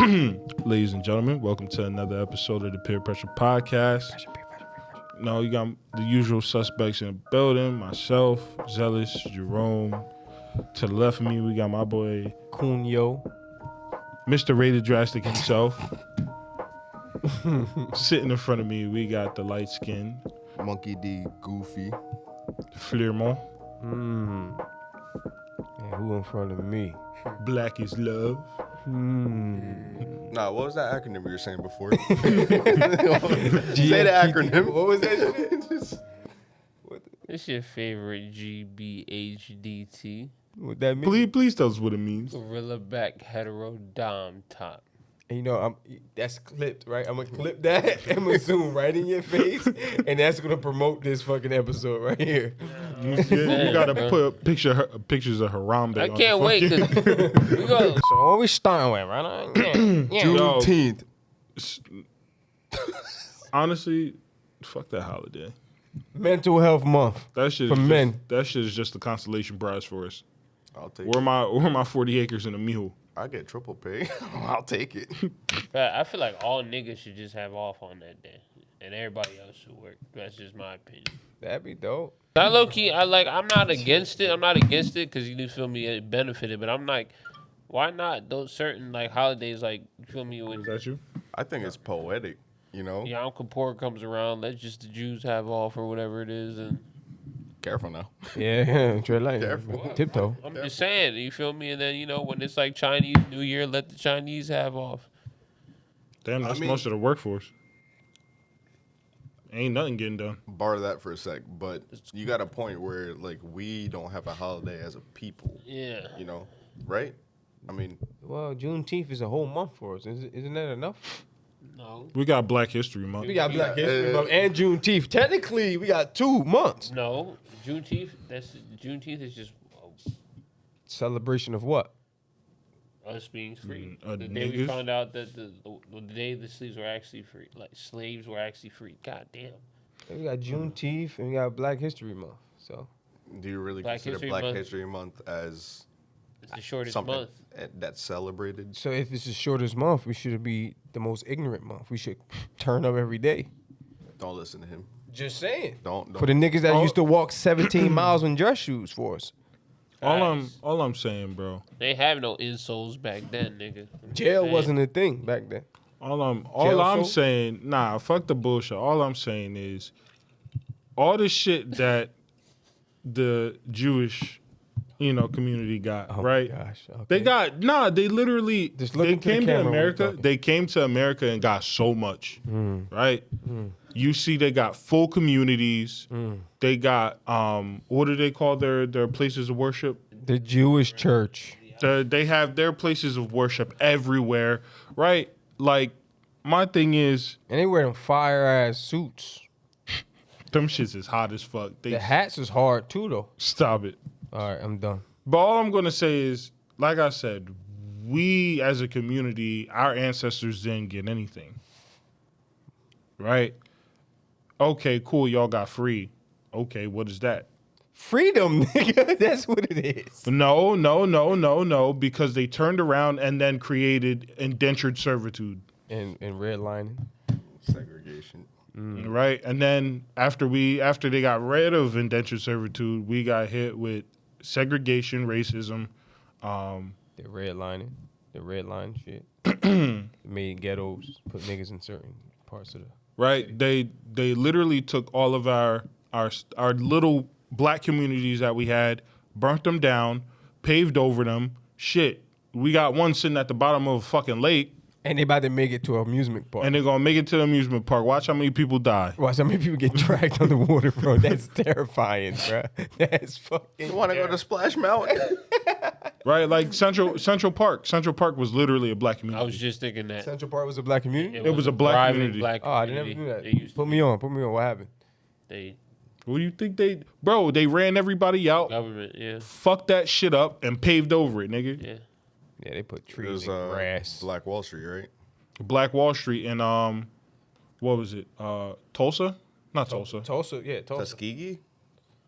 Ladies and gentlemen, welcome to another episode of the Peer Pressure Podcast. No, you got the usual suspects in the building. Myself, Zealous, Jerome. To the left of me, we got my boy Cunyo. Mr. Rated Drastic himself. Sitting in front of me, we got the light skin Monkey D. Goofy. Fleurmont. And who in front of me? Black is love. Nah, what was that acronym you were saying before? Say the acronym. What was that shit? It's your favorite GBHDT. What that mean? Please tell us what it means. Gorilla back hetero dom top. And you know, that's clipped, right? I'm gonna clip that. I'm gonna zoom right in your face, and that's gonna promote this fucking episode right here. You gotta put pictures of Harambe. I can't wait. Cause we go. So what we starting with, right? Juneteenth. Honestly, fuck that holiday. Mental Health Month That shit for is men. That shit is just a consolation prize for us. I'll take Where it. my 40 acres and a mule? I get triple pay. I'll take it. I feel like all niggas should just have off on that day, and everybody else should work. That's just my opinion. That'd be dope. I low key, I'm not against it. I'm not against it because you feel me, it benefited. But I'm like, why not those certain like holidays, like you feel me? When Is that you? I think it's poetic, you know? Yom Kippur comes around, let just the Jews have off or whatever it is, and Careful now. Yeah, tread light. Careful. Tiptoe. I'm just saying, you feel me? And then when it's like Chinese New Year, let the Chinese have off. Damn, that's mean- most of the workforce. Ain't nothing getting done. Bar that for a sec, but you got a point where, like, we don't have a holiday as a people, Yeah. you know? Right? I mean, Well, Juneteenth is a whole month for us. Isn't that enough? No. We got Black History Month. We got Black History Month and Juneteenth. Technically, we got 2 months. No. Juneteenth is just Celebration of what? us being free. Mm, The day we niggas? found out that the day the slaves were actually free, like slaves were actually free. God damn. We got Juneteenth and we got Black History Month. So do you really Black consider History Black Month. History Month as It's the shortest something month. that's celebrated? So if it's the shortest month, we should be the most ignorant month. We should turn up every day. Don't listen to him. Just saying. Don't. For the niggas that used to walk 17 miles in dress shoes for us. All I'm saying, bro. They have no insoles back then, nigga. Jail wasn't a thing back then. All I'm soap? saying, nah, fuck the bullshit. All I'm saying is, all the shit that the Jewish, community got, right? Gosh. Okay. They got they literally Just look they into the came to camera when you're America. talking. They came to America and got so much, right? You see, they got full communities. They got what do they call their places of worship? The Jewish church. They have their places of worship everywhere, right? Like my thing is, And they wear them fire ass suits. them shits is hot as fuck. They The hats is hard too though. stop it. All right, I'm done. But all I'm gonna say is, like I said, we as a community, our ancestors didn't get anything. Right? Okay, cool, y'all got free. Okay, what is that? Freedom, nigga. That's what it is. No, because they turned around and then created indentured servitude. And redlining. Segregation. Right? And then after they got rid of indentured servitude, we got hit with segregation, racism, The redlining. The red line shit. They made ghettos, put niggas in certain parts of the. right? They literally took all of our little black communities that we had, burnt them down, paved over them. Shit, we got one sitting at the bottom of a fucking lake, And they about to make it to an amusement park. and they're gonna make it to the amusement park. Watch how many people die. Watch how many people get dragged on the water, bro. That's terrifying, bro. That's fucking. You want to go to Splash Mountain? Right? Like Central Park. Central Park was literally a black community. I was just thinking that. Central Park was a black community. It was a black thriving community. Black Oh, I never community. knew that. They used Put me on. What happened? they What do you think they ran everybody out, government, yeah. fucked that shit up, and paved over it, nigga. Yeah. Yeah, they put It trees was and grass. Black Wall Street, right? Black Wall Street and what was it? Tulsa? Not Tulsa. Tulsa, yeah, Tulsa. Tuskegee?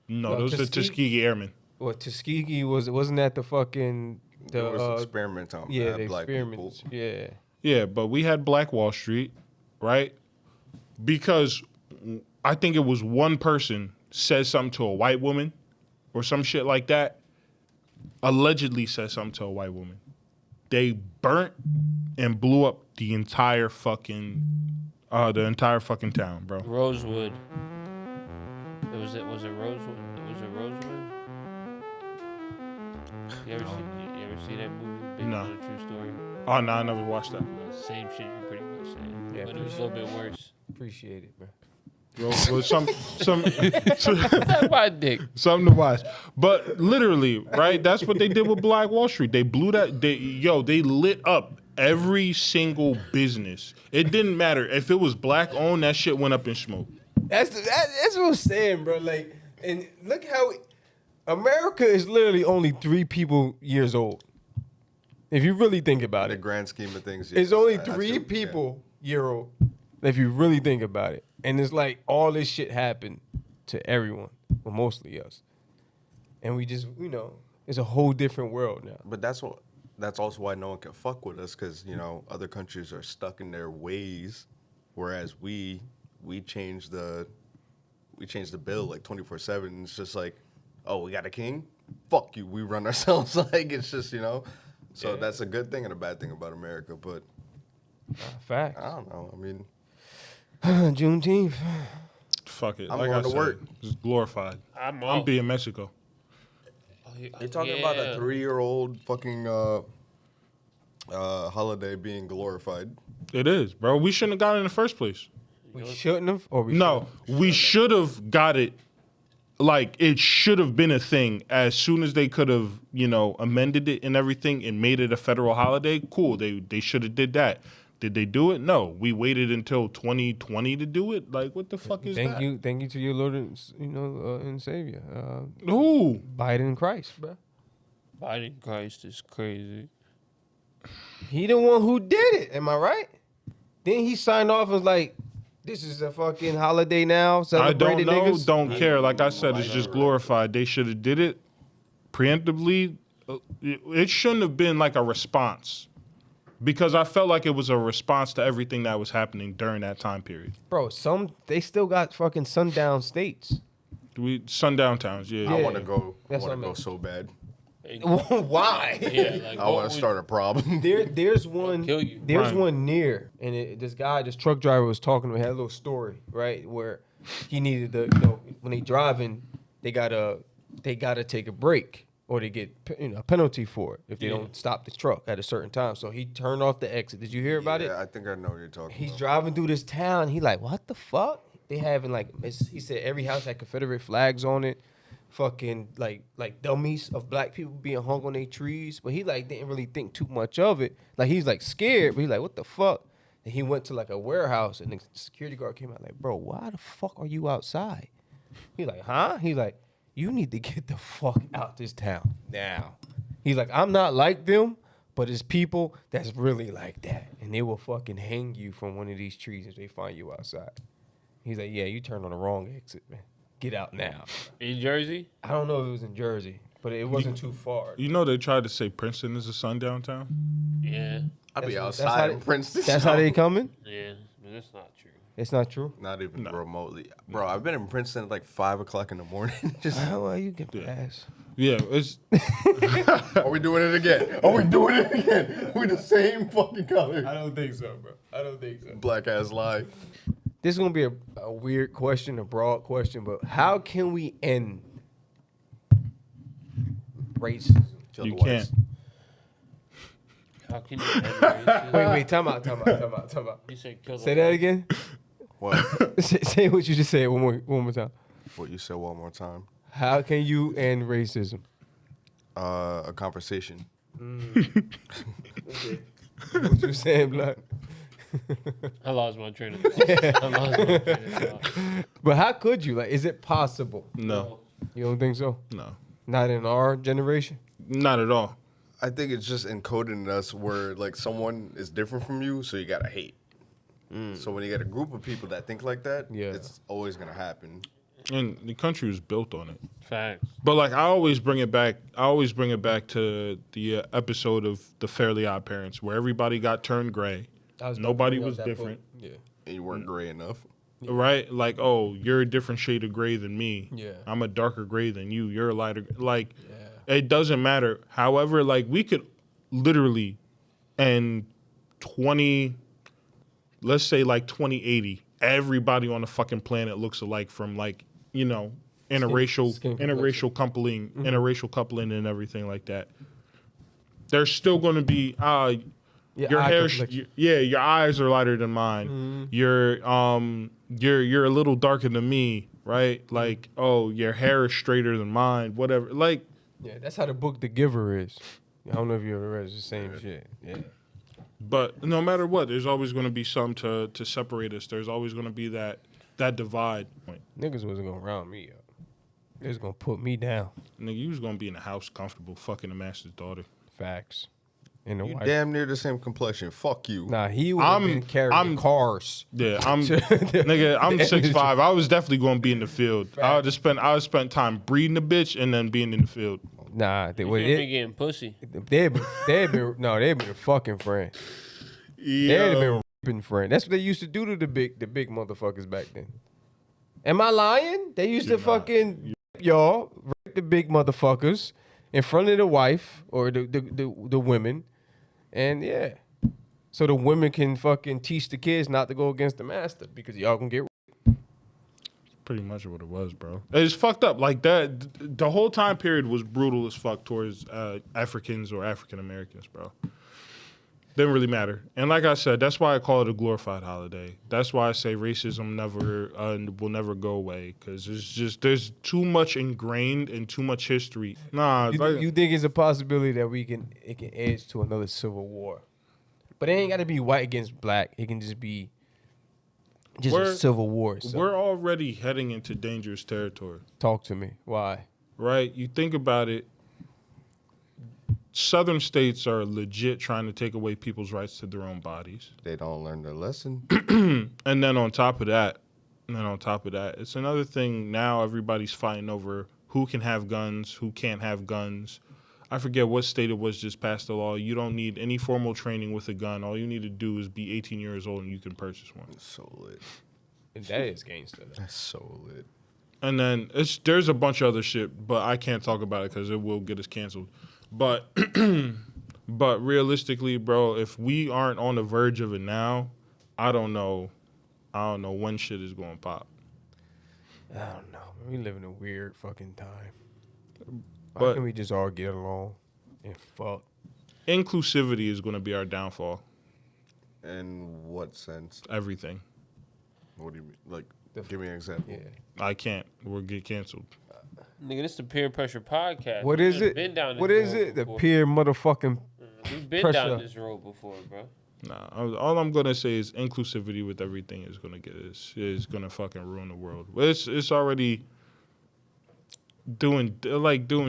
No, No, those are the Tuskegee? Tuskegee Airmen. Well, Tuskegee wasn't that the fucking It was experiment on yeah, the black people. experiments. Yeah. Yeah, but we had Black Wall Street, right? Because I think it was one person said something to a white woman or some shit like that, allegedly said something to a white woman. They burnt and blew up the entire fucking town, bro. Rosewood. Was it Rosewood? Was it Rosewood? You ever see that movie? Based No. on a true story. Oh no, I never watched that. Same shit you pretty much saying. Yeah, But it was a little bit worse. Appreciate it, bro. Well, some That's my dick. something to watch. But literally, right? That's what they did with Black Wall Street. They blew that. They lit up every single business. It didn't matter if it was black owned. That shit went up in smoke. That's what I'm saying, bro. Like, and look how America is literally only 3 people years old. If you really think about In the it, grand scheme of things, it's yeah, only I 3 see- people year old. If you really think about it, and it's like all this shit happened to everyone, well, mostly us, and we just, it's a whole different world now. But that's also why no one can fuck with us, because other countries are stuck in their ways, whereas we changed the bill like 24/7. It's just like, oh, we got a king, fuck you, we run ourselves. Like, it's just so Yeah. that's a good thing and a bad thing about America. But Facts. I don't know. I mean, Juneteenth. Fuck it. I'm like going I to said, work. it's glorified. I'm I'm off. being Mexico. you're talking about a 3-year-old fucking holiday being glorified. It is, bro. We shouldn't have got it in the first place. We shouldn't have, or we No, we should have got it. Like, it should have been a thing as soon as they could have, amended it and everything and made it a federal holiday. Cool. They should have did that. Did they do it? No. We waited until 2020 to do it. Like, what the fuck is that? Thank you to your Lord and and Savior, Who? Biden Christ, bro. Biden Christ is crazy. He the one who did it. Am I right? Then he signed off as like, this is a fucking holiday now. I don't Celebrated know. niggas. Don't care. Like I said, it's just glorified. They should have did it preemptively. It shouldn't have been like a response, because I felt like it was a response to everything that was happening during that time period. Bro, they still got fucking sundown states. Sundown towns, yeah. I Yeah. want to go. I That's want what to I go meant. so bad. Why? Yeah, like I want to start a problem. There's one. kill you. There's Right. one near, and this truck driver was talking to me. Had a little story, right, where he needed to, when they driving, they gotta take a break, or they get a penalty for it if they don't stop the truck at a certain time. So he turned off the exit. Did you hear about it? Yeah, I think I know what you're talking He's about. driving through this town. He like, what the fuck? They having he said every house had Confederate flags on it. Fucking like dummies of black people being hung on their trees. But he didn't really think too much of it. Like, he's scared, but he's like, what the fuck? And he went to a warehouse, and the security guard came out like, bro, why the fuck are you outside? He's like, huh? He's like, you need to get the fuck out this town now. He's like, I'm not like them, but it's people that's really like that. And they will fucking hang you from one of these trees if they find you outside. He's like, yeah, you turned on the wrong exit, man. Get out now. In Jersey? I don't know if it was in Jersey, but it wasn't too far. They tried to say Princeton is a sundown town. Yeah. I'd be That's outside how in Princeton. That's how they coming? Yeah. But that's not true. It's not true. Not even remotely. Bro, I've been in Princeton at 5 o'clock in the morning. Just, Well, you can pass. Yeah, it's are we doing it again? Are we doing it again? We the same fucking color. don't think so, bro. I don't think so. Black ass lie. This is gonna be a weird question, a broad question, but how can we end racism? Kill you the whites. can't. How can you end racism? Wait, time out. You said kill the Say that white. again. What? Say what you just said one more time. What you said one more time. How can you end racism? A conversation. Okay. What you saying, Blood? I lost my train of thought. But how could you? Is it possible? No, You don't think so? no, Not in our generation. not at all. I think it's just encoded in us where someone is different from you, so you gotta hate. So when you get a group of people that think like that, Yeah. it's always gonna happen. And the country was built on it. Facts. But like I always bring it back to the episode of The Fairly Odd Parents where everybody got turned gray. Nobody was different. Yeah. And you weren't gray enough. Right? Like, oh, you're a different shade of gray than me. Yeah. I'm a darker gray than you. You're a lighter. Like, Yeah. it doesn't matter. However, like, we could literally, in let's say like 2080, everybody on the fucking planet looks alike from like, interracial coupling and everything like that. There's still going to be your hair, your eyes are lighter than mine. Mm-hmm. You're a little darker than me, right? Like, oh, your hair is straighter than mine, whatever. Like, yeah, that's how the book The Giver is. I don't know if you ever read it. It's the same shit. Yeah. but no matter what, there's always going to be something to separate us. There's always going to be that divide. Niggas wasn't gonna round me up. They was gonna put me down. Nigga, you was going to be in the house comfortable fucking the master's daughter. Facts. And the You wife. damn near the same complexion. Fuck you. Nah, he would have been carrying cars. Yeah, I'm 6'5". I was definitely going to be in the field. I would spent time breeding the bitch and then being in the field. Nah, they You would. can't be getting pussy. They'd been a fucking friend. They'd have been ripping friend. That's what they used to do to the big motherfuckers back then. Am I lying? They used to fucking y'all rape the big motherfuckers in front of the wife or the women, and yeah, so the women can fucking teach the kids not to go against the master because y'all can get. Pretty much what it was, bro. It's fucked up. Like that, the whole time period was brutal as fuck towards Africans or African Americans, bro. Didn't really matter. And like I said, that's why I call it a glorified holiday. That's why I say racism will never go away because there's too much ingrained and too much history. Nah, You think it's a possibility that it can edge to another civil war, but it ain't got to be white against black. It can just be a civil war. So. We're already heading into dangerous territory. Talk to me. Why? Right? You think about it. Southern states are legit trying to take away people's rights to their own bodies. They don't learn their lesson. And then on top of that, it's another thing now everybody's fighting over who can have guns, who can't have guns. I forget what state it was just passed the law. You don't need any formal training with a gun. All you need to do is be 18 years old and you can purchase one. It's so lit. And that is gangster. That's so lit. And then there's a bunch of other shit, but I can't talk about it because it will get us canceled. But realistically, bro, if we aren't on the verge of it now, I don't know when shit is going to pop. I don't know. We live in a weird fucking time. Why But can't we just all get along and fuck? inclusivity is going to be our downfall. In what sense? Everything. What do you mean? Like, give me an example. Yeah. I can't. We'll get canceled. Nigga, this is the Peer Pressure Podcast. What We is done it? Been down this What is road it? The before. peer motherfucking. We've been pressure. down this road before, bro. Nah, all I'm gonna say is inclusivity with everything is gonna is gonna fucking ruin the world. It's already doing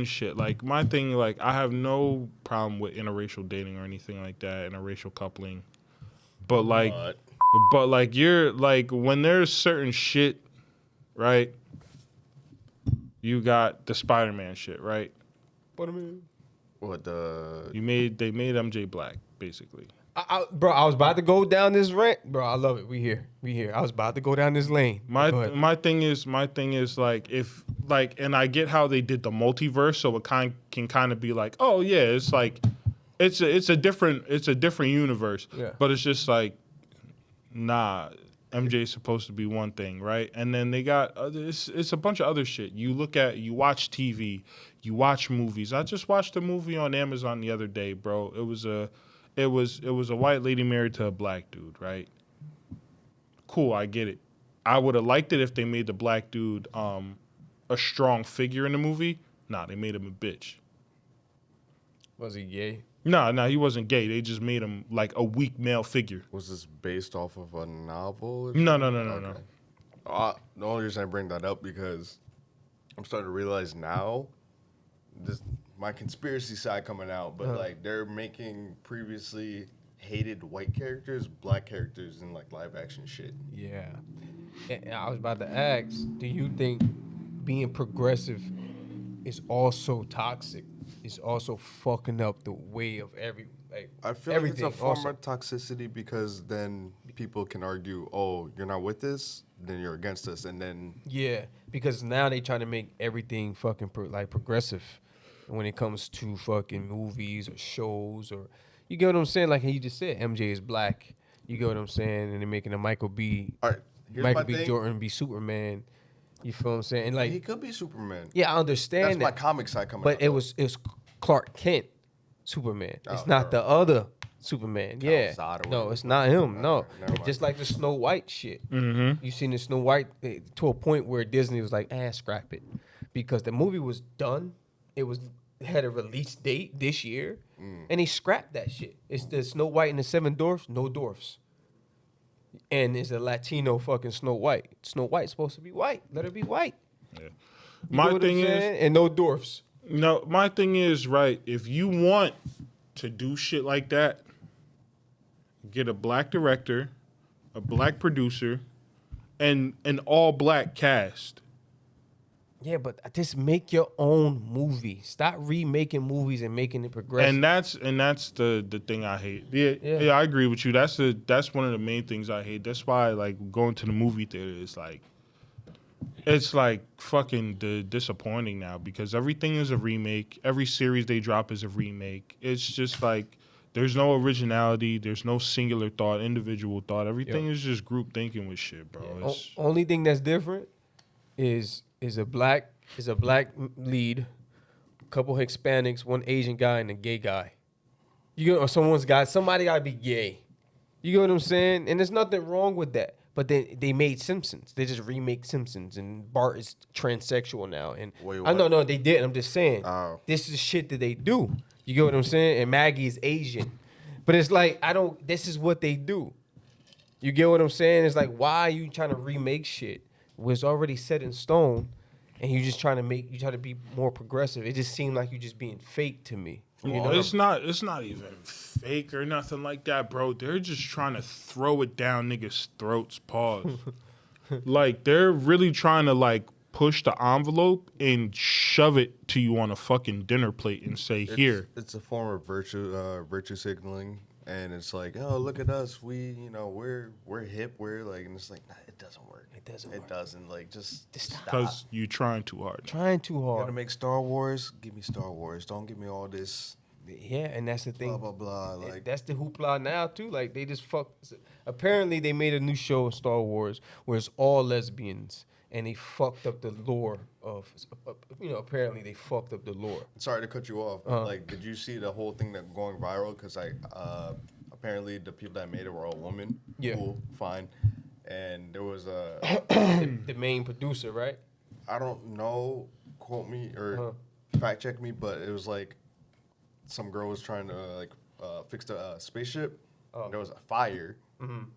shit. Like my thing, like I have no problem with interracial dating or anything like that, interracial coupling. But like you're like when there's certain shit, right? You got the Spider-Man shit, right? What I mean? What the? They made MJ black, basically. Bro, I was about to go down this rant. Bro, I love it. We here. I was about to go down this lane. My thing is like if like, and I get how they did the multiverse, so it can kind of be like, oh yeah, it's like it's a different universe. Yeah. But it's just like, nah, MJ's supposed to be one thing, right? And then they got it's a bunch of other shit. You watch TV, you watch movies. I just watched a movie on Amazon the other day, bro. It was a white lady married to a black dude, right? Cool, I get it. I would have liked it if they made the black dude a strong figure in the movie. Nah, they made him a bitch. Was he gay? Nah, he wasn't gay. They just made him like a weak male figure. Was this based off of a novel? Or No. something? The only reason I bring that up because I'm starting to realize now, my conspiracy side coming out, but like they're making previously hated white characters black characters in like live action shit. Yeah. And I was about to ask, do you think being progressive is also toxic. It's also fucking up the way of I feel everything. like it's a form also. of toxicity because then people can argue, oh, you're not with this, then you're against us, and then Yeah, because now they try to make everything fucking progressive when it comes to fucking movies or shows or you get what I'm saying? Like you just said, MJ is black. You get what I'm saying? And they're making a all right. Here's Michael my B. thing. Jordan be Superman. You feel what I'm saying? And He like, could be Superman. yeah, I understand That's my that. comic side coming. But out, it though. was Clark Kent, Superman. It's Oh, not the other Superman. Yeah, Zod or no, whatever it's the not fuck. him. No, Alright, never mind. just like the Snow White shit. Mm-hmm. You seen the Snow White to a point where Disney was like, scrap it, because the movie was done. It had a release date this year, and he scrapped that shit. It's the Snow White and the Seven Dwarfs, no dwarfs. And it's a Latino fucking Snow White. Snow White's supposed to be white. Let her be white. Yeah. You My know what I'm thing is, saying? And no dwarfs. no, my thing is, right, if you want to do shit like that, get a black director, a black producer, and an all black cast. Yeah, but just make your own movie. Stop remaking movies and making it progressive. And that's the thing I hate. Yeah, Yeah. yeah, I agree with you. That's one of the main things I hate. That's why like going to the movie theater is like it's like fucking disappointing now because everything is a remake. Every series they drop is a remake. It's just like there's no originality. There's no singular thought, individual thought. Everything is just group thinking with shit, bro. It's, Only thing that's different is a black lead, a couple Hispanics, one Asian guy, and a gay guy. Or somebody gotta be gay. You get what I'm saying? And there's nothing wrong with that. But they made Simpsons. They just remake Simpsons, and Bart is transsexual now. And Wait, I what? no, they did. I'm just saying, Oh. this is shit that they do. You get what I'm saying? And Maggie is Asian, but it's like This is what they do. You get what I'm saying? It's like, why are you trying to remake shit when it's already set in stone, and you try to be more progressive? It just seemed like you just being fake to me. You know? it's not even fake or nothing like that, bro. They're just trying to throw it down niggas' throats. Pause. Like they're really trying to like push the envelope and shove it to you on a fucking dinner plate and say, "Here." It's a form of virtue signaling, and it's like, oh, look at us, we're hip, we're like, and it's like, nah, it doesn't work. It doesn't. Like, just stop. Because you trying too hard. Trying too You hard. gotta make Star Wars. Give me Star Wars. Don't give me all this Yeah, and that's the thing. blah blah blah. Like, That's the hoopla now too. Like they just fuck. Apparently they made a new show, Star Wars, where it's all lesbians, and they fucked up the lore of. Apparently they fucked up the lore. sorry to cut you off. But like, did you see the whole thing that going viral? Because apparently the people that made it were all women. Yeah. Cool, fine. And there was a The main producer, right? I don't know, quote me or fact check me, but it was like some girl was trying to like fix the spaceship. And there was a fire, and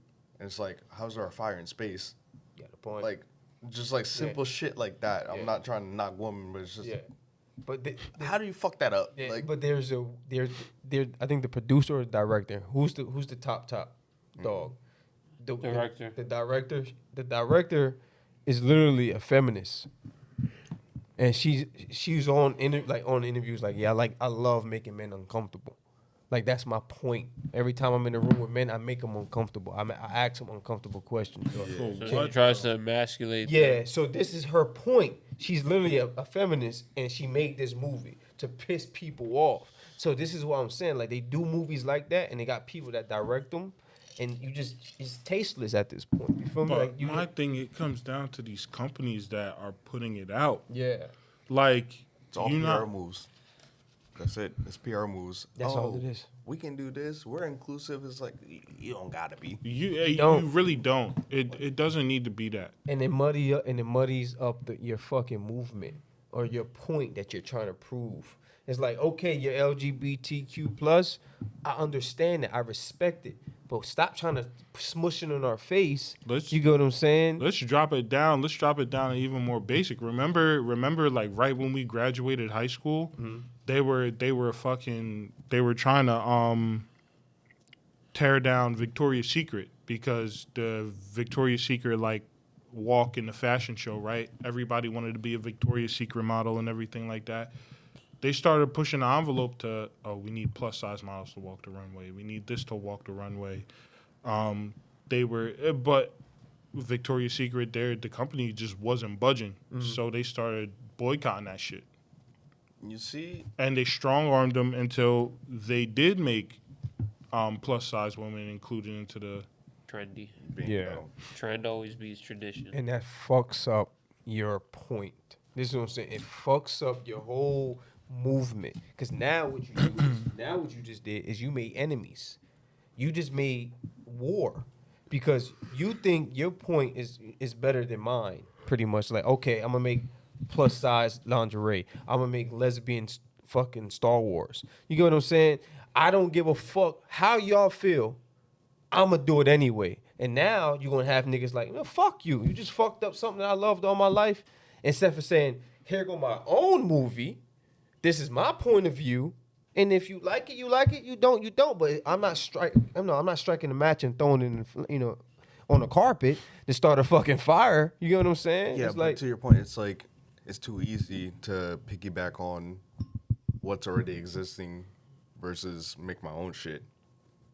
it's like, how's there a fire in space? Got a point. Like, just like simple shit like that. I'm not trying to knock women, but it's just, but how do you fuck that up? yeah, Like, but there's I think the producer or the director. Who's the top dog? Director. The director is literally a feminist, and she's on interviews like, yeah, I love making men uncomfortable. Like that's my point. Every time I'm in a room with men, I make them uncomfortable. I ask them uncomfortable questions. So she tries to emasculate. Yeah, so this is her point. She's literally a feminist, and she made this movie to piss people off. So this is what I'm saying. Like they do movies like that, and they got people that direct them, and it's tasteless at this point. You feel me? But Like my thing, it comes down to these companies that are putting it out. yeah, Like, it's all you PR not, moves. That's it. It's PR moves. That's all it is. We can do this. We're inclusive. It's like, you don't gotta be. you don't. really don't. It doesn't need to be that. and it muddies up your fucking movement or your point that you're trying to prove. It's like, okay, you're LGBTQ plus. I understand it. I respect it. But stop trying to smush it in our face. Let's- You get what I'm saying? Let's drop it down. Let's drop it down to even more basic. Remember, like right when we graduated high school, they were trying to tear down Victoria's Secret because the Victoria's Secret like walk in the fashion show, right? Everybody wanted to be a Victoria's Secret model and everything like that. They started pushing the envelope to, we need plus size models to walk the runway. We need this to walk the runway. But Victoria's Secret, the company just wasn't budging. So they started boycotting that shit. You see? And they strong-armed them until they did make plus size women included into the... Trendy. Bingo. Trend always beats tradition. And that fucks up your point. This is what I'm saying. It fucks up your whole movement. Because now what you just did is you made enemies. You just made war. Because you think your point is better than mine. Pretty much like, okay, I'm going to make plus size lingerie. I'm going to make lesbian fucking Star Wars. You get what I'm saying? I don't give a fuck how y'all feel. I'm going to do it anyway. And now you're going to have niggas like, no, fuck you. You just fucked up something that I loved all my life. Instead of saying, here go my own movie. This is my point of view. And if you like it, you like it. You don't, you don't. But I'm not striking a match and throwing it in, on the carpet to start a fucking fire. You get what I'm saying? Yeah, it's but like, to your point, it's like it's too easy to piggyback on what's already existing versus make my own shit.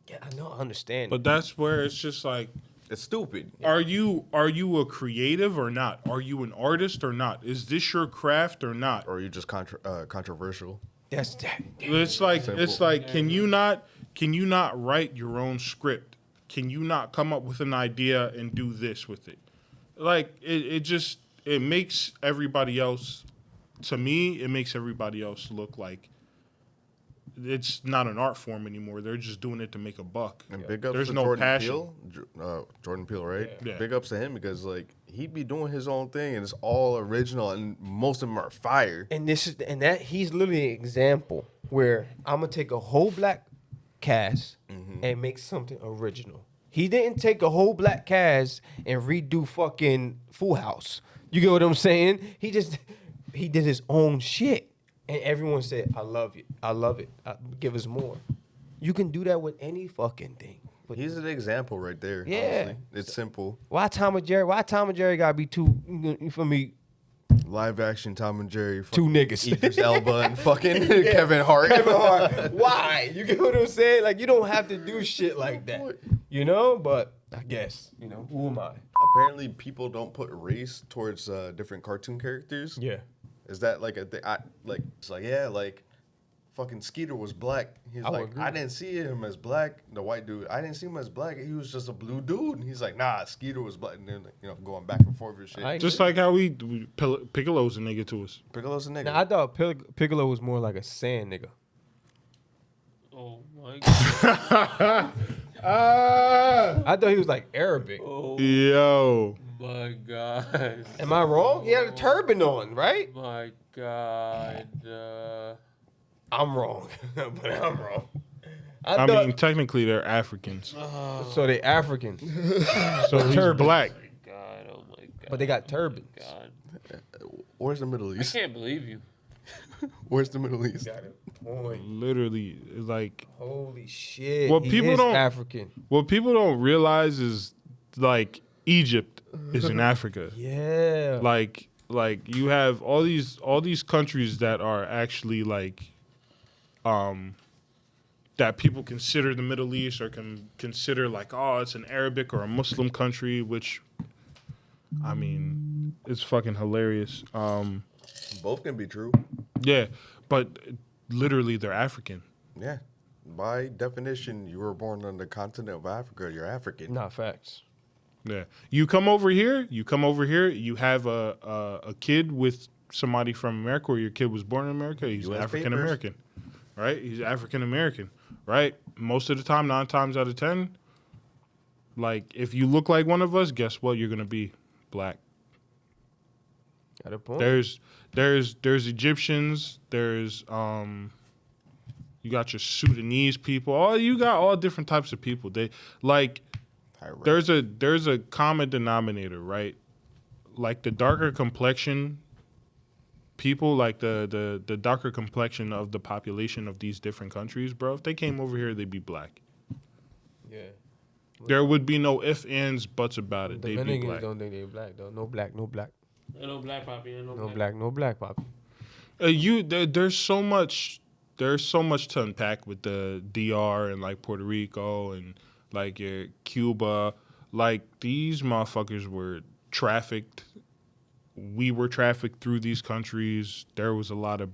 yeah, I know, I understand. But that's where it's just like, It's stupid. are you a creative or not? Are you an artist or not? Is this your craft or not? Or are you just controversial? That's that. It's like can you not write your own script? Can you not come up with an idea and do this with it? Like it makes everybody else, to me, it makes everybody else look like it's not an art form anymore. They're just doing it to make a buck. And big ups There's to no Jordan passion. Peele. Jordan Peele, right? Yeah. Big ups to him because like he'd be doing his own thing and it's all original and most of them are fire. And he's literally an example where I'm gonna take a whole black cast and make something original. He didn't take a whole black cast and redo fucking Full House. You get what I'm saying? He did his own shit, and everyone said, "I love it. I love it. Give us more." You can do that with any fucking thing. But He's an example right there. Yeah. Honestly. It's simple. why Tom and Jerry gotta be two? For me, Live action Tom and Jerry. two niggas. Idris Elba and fucking Kevin Hart. Why? You get what I'm saying? Like, you don't have to do shit like that. But I guess, who am I? Apparently, people don't put race towards different cartoon characters. Yeah. Is that like a thing? It's like, yeah, like fucking Skeeter was black. He's I would like, agree. I didn't see him as black. The white dude, I didn't see him as black. He was just a blue dude. And he's like, nah, Skeeter was black. And then, going back and forth and shit. I- Just like how Piccolo's a nigga to us. Piccolo's a nigga. Now, I thought Piccolo was more like a sand nigga. Oh my god. I thought he was like Arabic. Oh Yo. my god. Am I wrong? He had a turban on, right? My god. I'm wrong, but I'm wrong. I I thought mean, technically they're Africans, so. They Africans, so he's black. God. Oh my god. but they got turbans. God. Where's the Middle I East? can't believe you. Where's the Middle East? Got it. Boy, Literally, like holy shit! Well, he people is don't- African. what people don't realize is like Egypt is in Africa. Yeah. Like you have all these countries that are actually like that people consider the Middle East or can consider like, oh, it's an Arabic or a Muslim country, which I mean, it's fucking hilarious. Both can be true. Yeah, but literally they're African. Yeah. By definition, you were born on the continent of Africa. You're African. Not facts. Yeah, you come over here. You have a kid with somebody from America, or your kid was born in America. He's US African American, right? He's African American, right? Most of the time, 9 times out of 10, like if you look like one of us, guess what? You're gonna be black. Got a point. There's Egyptians. There's you got your Sudanese people. You got all different types of people. They like. There's a common denominator, right? Like the darker complexion people, like the darker complexion of the population of these different countries, bro. If they came over here, they'd be black. Yeah. There would be no ifs, ands, buts about it. They'd be Dominicans black. don't think they black though. No black, no black, Ain't no black poppy. Ain't no, no black. black, no black, poppy. There's so much to unpack with the DR and like Puerto Rico and like Cuba. Like these motherfuckers were trafficked. We were trafficked through these countries. There was a lot of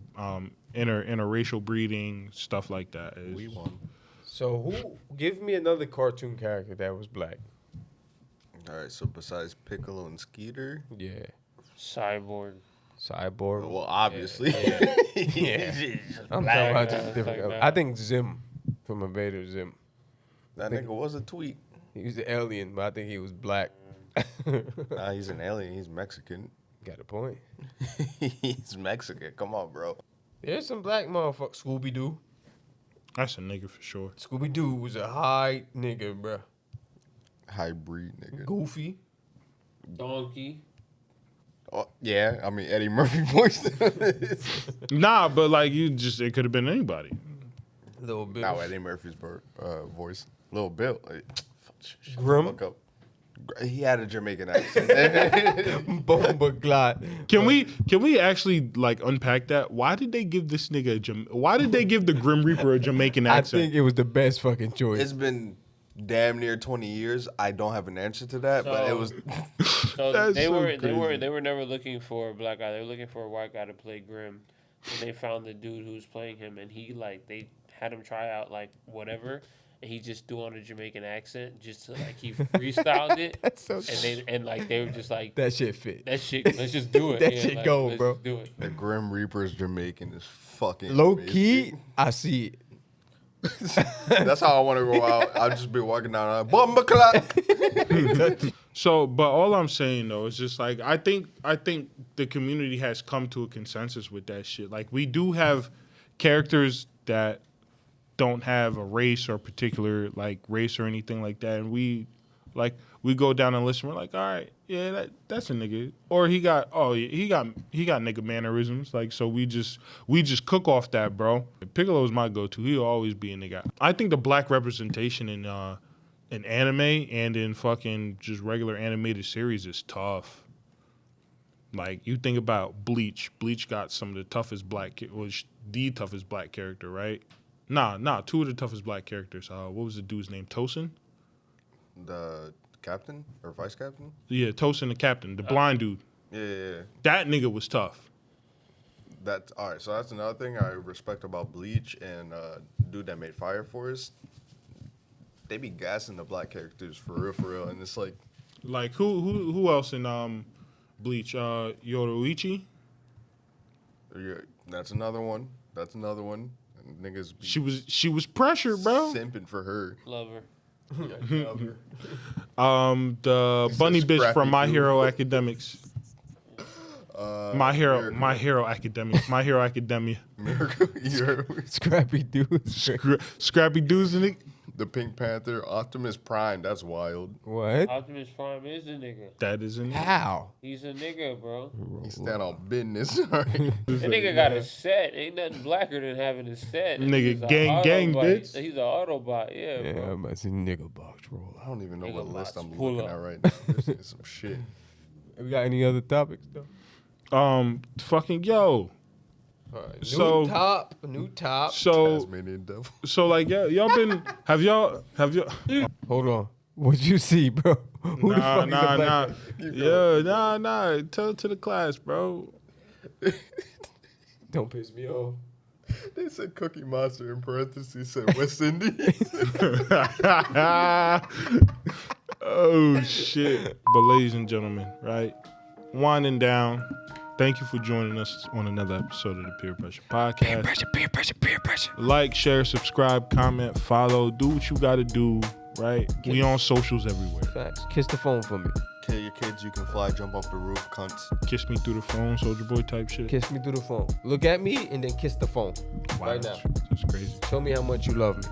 interracial breeding, stuff like that. We won. So give me another cartoon character that was black. All right, so besides Piccolo and Skeeter, Yeah. Cyborg. Cyborg. well, obviously. Yeah. I'm talking about just different. I think Zim from Invader Zim. That nigga was a tweet. He was an alien, but I think he was black. Nah, he's an alien. He's Mexican. Got a point. He's Mexican. Come on, bro. There's some black motherfuckers. Scooby Doo. That's a nigga for sure. Scooby Doo was a high nigga, bruh. Hybrid nigga. Goofy. Donkey. Oh, yeah, I mean Eddie Murphy voice. Nah, but like it could have been anybody. Little bit. Now Eddie Murphy's voice. Little Bill. Like, Grim. fuck up. He had a Jamaican accent. Bomba Glot. Can we actually like unpack that? Why did they give this nigga why did they give the Grim Reaper a Jamaican I accent? think it was the best fucking choice. It's been damn near 20 years. I don't have an answer to that, but it was. So That's they so were crazy. never looking for a black guy. They were looking for a white guy to play Grim. And they found the dude who was playing him, and he like they had him try out like whatever, and he just threw on a Jamaican accent just to like he freestyled it. That's so. And they were just like That shit fit. that shit. Let's just do it. That Yeah, shit like, go, let's bro. just do it. The Grim Reaper's Jamaican is fucking Low amazing. key, I see it. That's how I want to go out. I'll just be walking down like, Bomba Clock. So, but all I'm saying though is just like I think the community has come to a consensus with that shit. Like we do have characters that don't have a race or particular like race or anything like that, and we go down and listen. We're like, all right, yeah, that's a nigga, or he got nigga mannerisms. Like so, we just cook off that, bro. Piccolo is my go-to. He'll always be a nigga. I think the black representation in anime and in fucking just regular animated series is tough. Like you think about Bleach. Bleach got some of the toughest was the toughest black character, right? Nah, two of the toughest black characters. What was the dude's name? Tosin? The captain or vice captain? Yeah, Tosin the captain, the blind dude. Yeah. That nigga was tough. That's all right. So that's another thing I respect about Bleach and dude that made Fire Force. They be gassing the black characters for real, and it's like who else in Bleach? Yoruichi. yeah, that's another one. And niggas be She was pressured, bro. simping for her. Love her. The bunny bitch Scrappy from My dude. Hero Academics. My Hero Academia. Miracle Hero. Scrappy dude. Scrappy dudes in it. The Pink Panther, Optimus Prime. That's wild. What? Optimus Prime is a nigga. That is in it. How? He's a nigga, bro. He stand on business. Sorry. That nigga got a set. Ain't nothing blacker than having a set. Nigga, He's a gang, Autobot. bitch. He's an Autobot, yeah, Yeah, bro. I'm about to say nigga box roll. I don't even know Nigga what list box I'm pull looking up. at right now. This is some shit. We got any other topics though? Fucking yo. So- New top. So Tasmanian Devil. so like y'all been have y'all Hold on. What'd you see, bro? Who the fuck is the black guy? nah. Tell it to the class, bro. Don't piss me off. They said Cookie Monster in parentheses said West Indies. Oh shit. But ladies and gentlemen, right? Winding down. Thank you for joining us on another episode of the Peer Pressure Podcast. Peer pressure. Like, share, subscribe, comment, follow. Do what you gotta do, right? We on socials everywhere. Facts. Kiss the phone for me. Tell your kids you can fly, jump off the roof, cunts. Kiss me through the phone, Soldier Boy type shit. Kiss me through the phone. Look at me and then kiss the phone. Wow, Right now. That's crazy. Show me how much you love me.